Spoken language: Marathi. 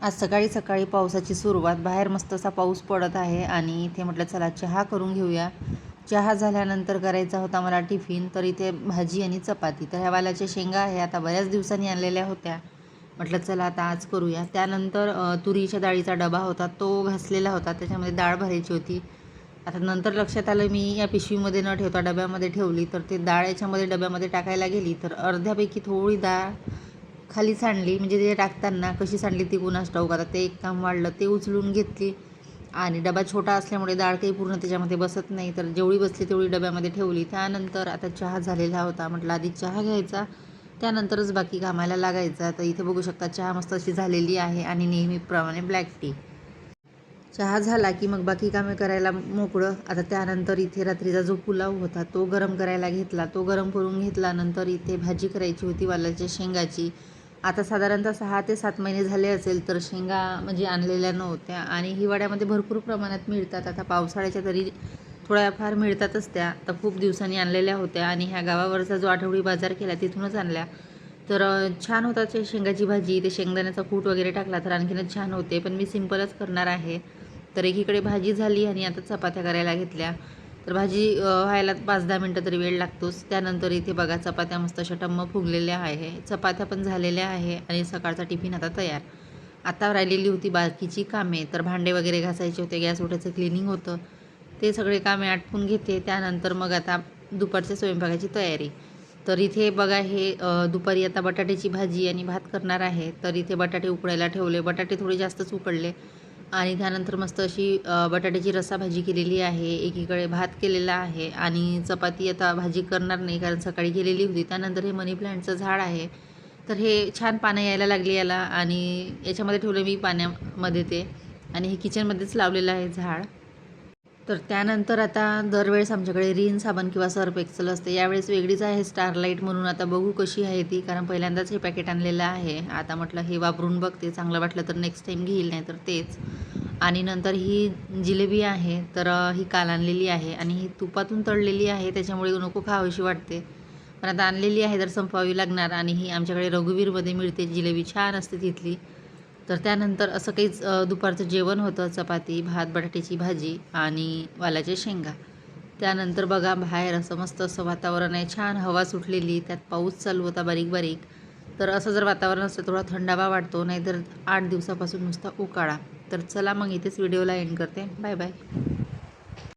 आज सकाळी सकाळी पावसाची सुरुवात. बाहेर मस्त असा पाऊस पडत आहे आणि इथे म्हटलं चला चहा करून घेऊया. चहा झाल्यानंतर करायचा होता मला टिफिन, तर इथे भाजी आणि चपाती. तर ह्या वालाच्या शेंगा आहे, आता बऱ्याच दिवसांनी आणलेल्या होत्या. म्हटलं चला आता आज करूया. त्यानंतर तुरीच्या डाळीचा डबा होता, तो घासलेला होता, त्याच्यामध्ये डाळ भरायची होती. आता नंतर लक्षात आलं मी या पिशवीमध्ये न ठेवता डब्यामध्ये ठेवली, तर ते डाळ याच्यामध्ये डब्यामध्ये टाकायला गेली तर अर्ध्यापैकी थोडी डाळ खाली सांडली. म्हणजे ते टाकताना कशी सांडली ती कुणास ठाऊक. आता ते एक काम वाढलं, ते उचलून घेतली आणि डबा छोटा असल्यामुळे डाळ काही पूर्ण त्याच्यामध्ये बसत नाही, तर जेवढी बसली तेवढी डब्यामध्ये ठेवली. त्यानंतर आता चहा झालेला होता, म्हटलं आधी चहा घ्यायचा, त्यानंतरच बाकी कामाला लागायचा. तर इथे बघू शकता चहा मस्त अशी झालेली आहे आणि नेहमीप्रमाणे ब्लॅक टी. चहा झाला की मग बाकी कामे करायला मोकळं. आता त्यानंतर इथे रात्रीचा जो पुलाव होता तो गरम करायला घेतला. तो गरम करून घेतल्यानंतर इथे भाजी करायची होती वालाच्या शेंगाची. आता साधारणतः 6 ते 7 महिने झाले असेल, तर शेंगा म्हणजे आणलेल्या नव्हत्या आणि हिवाळ्यामध्ये भरपूर प्रमाणात मिळतात. आता पावसाळ्याच्या तरी थोड्याफार मिळतातच त्या. तर खूप दिवसांनी आणलेल्या होत्या आणि ह्या गावावरचा जो आठवडी बाजार केला तिथूनच आणल्या. तर छान होता ते शेंगाची भाजी. ते शेंगदाण्याचा कूट वगैरे टाकला तर आणखीनच छान होते, पण मी सिंपलच करणार आहे. तर एकीकडे भाजी झाली आणि आता चपात्या करायला घेतल्या. तर भाजी व्हायला 5-10 मिनटं तरी वेळ लागतोच. त्यानंतर इथे बघा चपात्या मस्त अशा टम्म फुगलेल्या आहे, चपात्या पण झालेल्या आहे आणि सकाळचा टिफिन आता तयार. आता राहिलेली होती बाकीची कामे, तर भांडे वगैरे घासायचे होते, गॅस ओट्याचं क्लिनिंग होतं, ते सगळे कामे आटपून घेते. त्यानंतर मग आता दुपारच्या स्वयंपाकाची तयारी. तर इथे बघा हे दुपारी आता बटाट्याची भाजी आणि भात करणार आहे. तर इथे बटाटे उकडायला ठेवले, बटाटे थोडे जास्तच उकडले आणि त्यानंतर मस्त अशी बटाट्याची रस्साभाजी केलेली आहे. एकीकडे भात केलेला आहे आणि चपाती आता भाजी करणार नाही कारण सकाळी केलेली होती. त्यानंतर हे मनी प्लांटचं झाड आहे, तर हे छान पानं यायला लागली याला आणि याच्यामध्ये ठेवलं मी पाण्यामध्ये ते, आणि हे किचनमध्येच लावलेलं आहे झाड. तर त्यानंतर आता दरवेळेस आमच्याकडे रिन साबण किंवा सर्फ एक्सेल असते. यावेळेस वेगळीच आहे स्टारलाईट म्हणून. आता बघू कशी आहे ती, कारण पहिल्यांदाच हे पॅकेट आणलेलं आहे. आता म्हटलं हे वापरून बघते, चांगलं वाटलं तर नेक्स्ट टाईम घेईल, नाही तर तेच. आणि नंतर ही जिलेबी आहे, तर ही काल आणलेली आहे आणि ही तुपातून तळलेली आहे, त्याच्यामुळे नको खावीशी वाटते. पण आता आणलेली आहे तर संपवावी लागणार. आणि ही आमच्याकडे रघुवीरमध्ये मिळते जिलेबी, छान असते तिथली. तर त्यानंतर असं काहीच दुपारचं जेवण होतं, चपाती, भात, बटाट्याची भाजी आणि वालाच्या शेंगा. त्यानंतर बघा बाहेर असं मस्त असं वातावरण आहे, छान हवा सुटलेली, त्यात पाऊस चालू होता बारीक बारीक. तर असं जर वातावरण असतं थोडा थंडावा वाटतो, नाहीतर 8 दिवसापासून नुसता उकाळा. तर चला मग इथेच व्हिडिओला एंड करते. Bye bye.